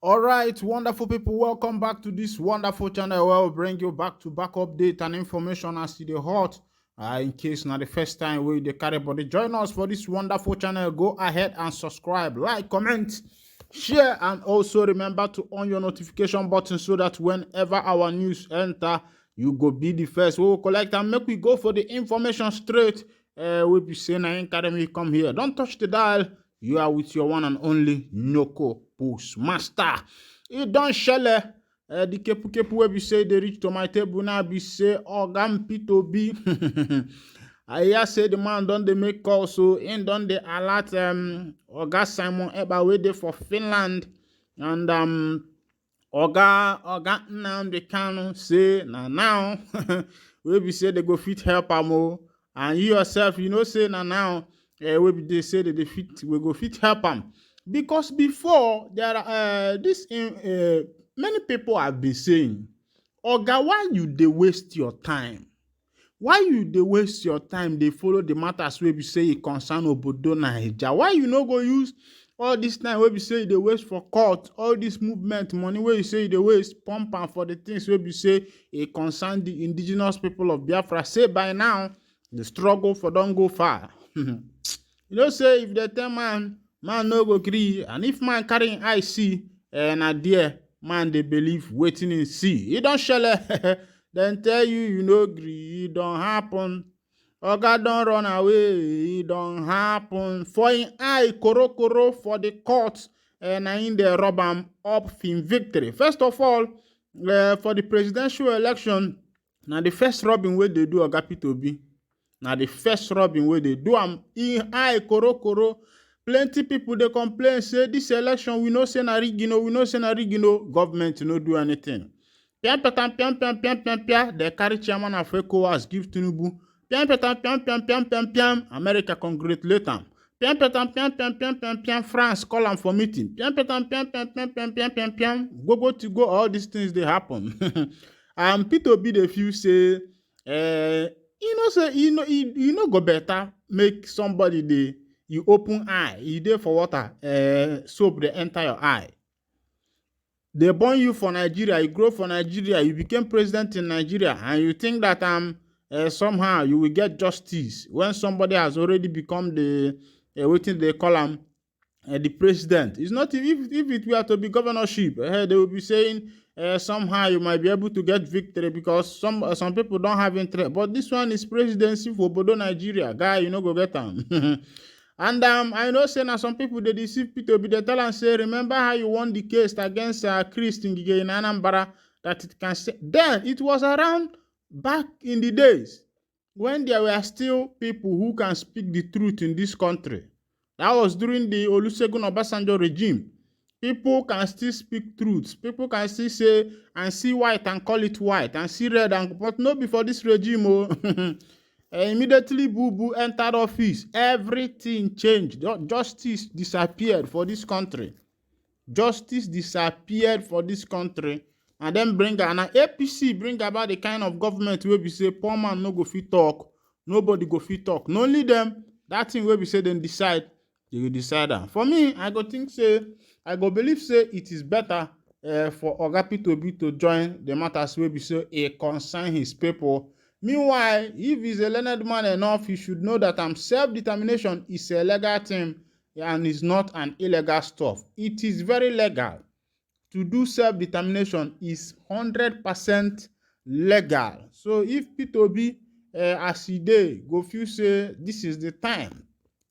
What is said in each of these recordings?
All right, wonderful people, welcome back to this wonderful channel where we bring you back-to-back update and information as to the hot. In case not the first time we the carry body, join us for this wonderful channel. Go ahead and subscribe, like, comment, share, and also remember to on your notification button so that whenever our news enter, you go be the first. We will collect and make we go for the information straight. We be saying I academy come here. Don't touch the dial. You are with your one and only Nyoko Postmaster. It don't shell. The kepu where we say they reach to my table now be say organ P2B. I hear say the man don't they make call so in don't they alert Oga Simon Ekpa way there for Finland and Oga Nnamďi Kanu say now we be say they go fit help am and you yourself you know say now we they say that we go fit help them because before there are many people have been saying, Oga, why you they waste your time? Why you they waste your time? They follow the matters where we say it concern Obodo Naija. Why you no go use all this time where we say they waste for court, all this movement money where you say they waste pump and for the things where we say it concern the indigenous people of Biafra. Say by now the struggle for don't go far. You know, say if the tell man no go gree, and if man carrying eye see, and there man they believe waiting and see. It don't shell then tell you no gree, it don't happen. Oga don't run away, it don't happen. For in eye koro for the court, and in the rob am up in victory. First of all, for the presidential election, now the first robbing way they do Oga P2B. Now the first robbing where they do am in high koro. Plenty people they complain say this election we no say na rigino, government no do anything. Piam, they carry chairman of ECOWAS give tinubu. Piam, America congratulate am. Piam, France call am for meeting. Piam, go to go all these things they happen. And P2B the few say you know say you know go better make somebody you open eye you there for water soap they enter your eye. They born you for Nigeria, you grow for Nigeria, you became president in Nigeria, and you think that somehow you will get justice when somebody has already become the what they call him the president. It's not if it were to be governorship, they will be saying somehow you might be able to get victory because some people don't have interest. But this one is presidency for Obodo Nigeria. Guy, you know go get them. And I know say now some people they deceive P2B. They tell and say, remember how you won the case against Chris in Anambra that it can say. Then it was around back in the days when there were still people who can speak the truth in this country. That was during the Olusegun Obasanjo regime. People can still speak truths. People can still say and see white and call it white and see red and but not before this regime. Immediately Boo entered office. Everything changed. Justice disappeared for this country. Justice disappeared for this country. And then bring an APC bring about the kind of government where we say poor man no go fit talk. Nobody go fit talk. Not only them, that thing where we say then decide. They will decide that. For me, I go believe say it is better for Oga P2B to join the matters where we say it concern his people. Meanwhile, if he's a learned man enough, he should know that self-determination is a legal thing and is not an illegal stuff. It is very legal. To do self-determination is 100% legal. So if P2B as he dey go feel say this is the time,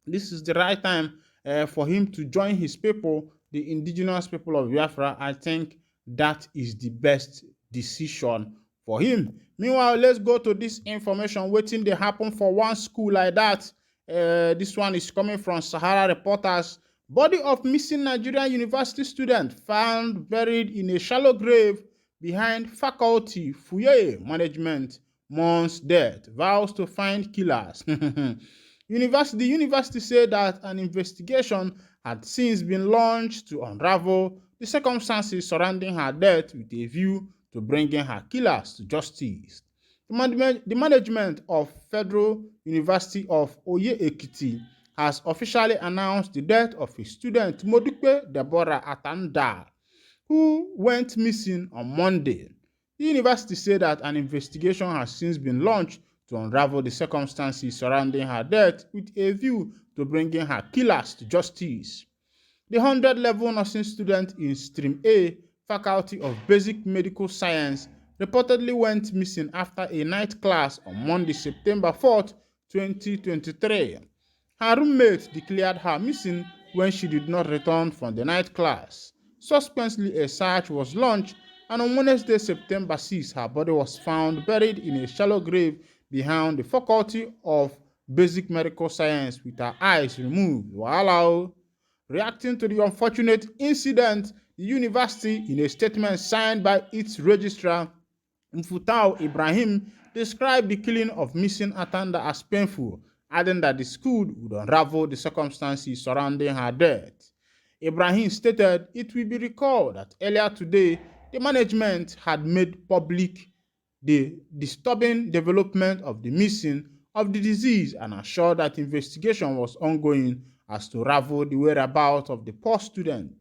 this is the right time for him to join his people, the indigenous people of Biafra, I think that is the best decision for him. Meanwhile, let's go to this information waiting they happen for one school like that. This one is coming from Sahara Reporters. Body of missing Nigerian university student found buried in a shallow grave behind faculty. Fuye management mourns death, vows to find killers. The university said that an investigation had since been launched to unravel the circumstances surrounding her death with a view to bringing her killers to justice. The management of Federal University of Oye-Ekiti has officially announced the death of a student, Modupe Deborah Atanda. who went missing on Monday. The university said that an investigation has since been launched to unravel the circumstances surrounding her death with a view to bringing her killers to justice. The 100-level nursing student in Stream A, Faculty of Basic Medical Science, reportedly went missing after a night class on Monday, September 4th, 2023. Her roommate declared her missing when she did not return from the night class. Subsequently, a search was launched, and on Wednesday, September 6th, her body was found buried in a shallow grave behind the Faculty of Basic Medical Science with her eyes removed. Wow. Reacting to the unfortunate incident, the university, in a statement signed by its registrar, Mfutau Ibrahim, described the killing of missing Atanda as painful, adding that the school would unravel the circumstances surrounding her death. Ibrahim stated it will be recalled that earlier today, the management had made public the disturbing development of the missing of the disease and assured that investigation was ongoing as to unravel the whereabouts of the poor student.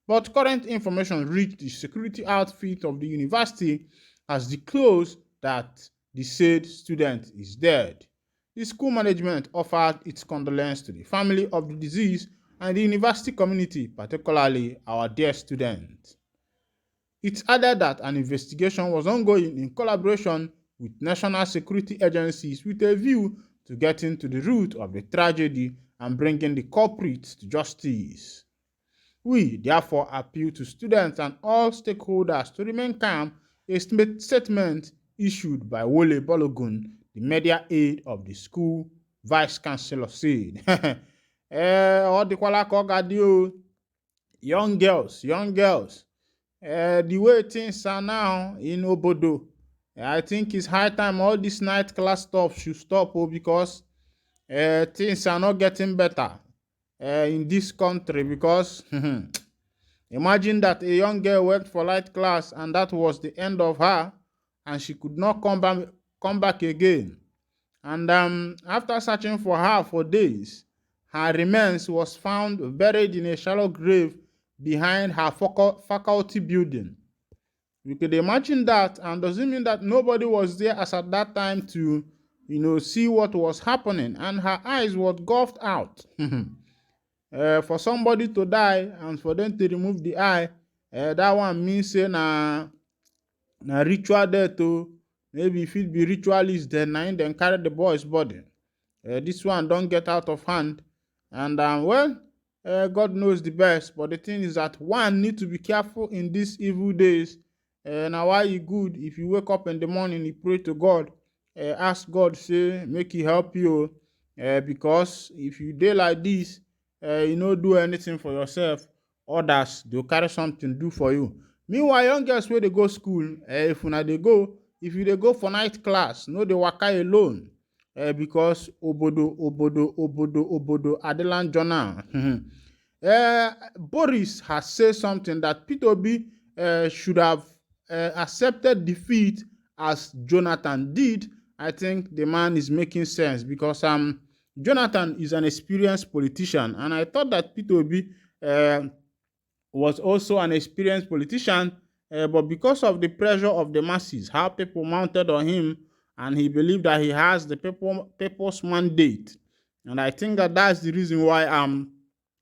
But current information reached the security outfit of the university has disclosed that the said student is dead. The school management offered its condolences to the family of the deceased and the university community, particularly our dear student. It added that an investigation was ongoing in collaboration with national security agencies with a view to getting to the root of the tragedy and bringing the culprits to justice. We therefore appeal to students and all stakeholders to remain calm, a statement issued by Wole Balogun, the media aide of the school vice chancellor, said. Young girls, the way things are now in Obodo, I think it's high time all this night class stuff should stop because things are not getting better in this country because imagine that a young girl went for light class and that was the end of her and she could not come back again. And after searching for her for days, her remains was found buried in a shallow grave behind her faculty building. You could imagine that, and doesn't mean that nobody was there as at that time to, see what was happening, and her eyes were gouged out. For somebody to die and for them to remove the eye, that one means say na ritual death o. Maybe if it be ritualist, then carry the boy's body. This one don't get out of hand, and God knows the best. But the thing is that one need to be careful in these evil days. Now why you good if you wake up in the morning, you pray to God, ask God say make He help you, because if you dey like this, you no do anything for yourself, others they'll carry something do for you. Meanwhile, young girls where they go school, if you dey go for night class, no dey waka alone, because obodo Adelan Journal. Boris has said something that Peter Obi should have accepted defeat as Jonathan did. I think the man is making sense because Jonathan is an experienced politician, and I thought that Peter Obi was also an experienced politician, but because of the pressure of the masses, how people mounted on him, and he believed that he has the people's mandate, and I think that that's the reason why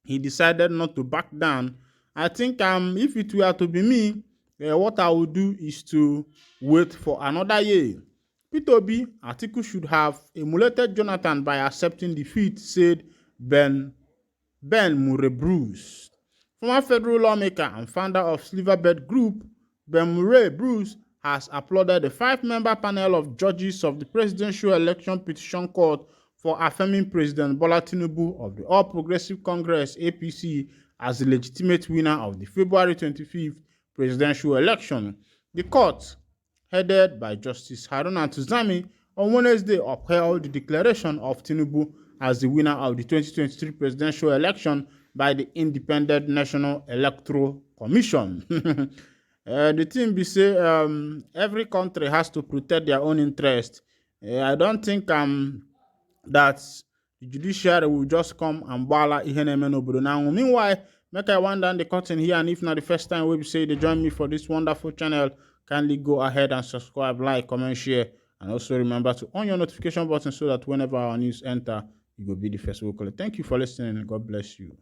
he decided not to back down. I think if it were to be me, what I would do is to wait for another year. Peter Obi, Atiku should have emulated Jonathan by accepting defeat, said Ben Murray Bruce. Former federal lawmaker and founder of Silverbird Group, Ben Murray Bruce, has applauded the 5-member panel of judges of the Presidential Election Petition Court for affirming President Bola Tinubu of the All Progressive Congress (APC) as the legitimate winner of the February 25th presidential election. The court, headed by Justice Haruna Tuzami, on Wednesday upheld the declaration of Tinubu as the winner of the 2023 presidential election by the Independent National Electoral Commission. The thing be say every country has to protect their own interest. I don't think that the judiciary will just come and bala ihe na-eme n'obodo na. Meanwhile, make I wind down the curtain here, and if not the first time we say they join me for this wonderful channel, kindly go ahead and subscribe, like, comment, share, and also remember to on your notification button so that whenever our news enter, you will be the first vocal. Thank you for listening, and God bless you.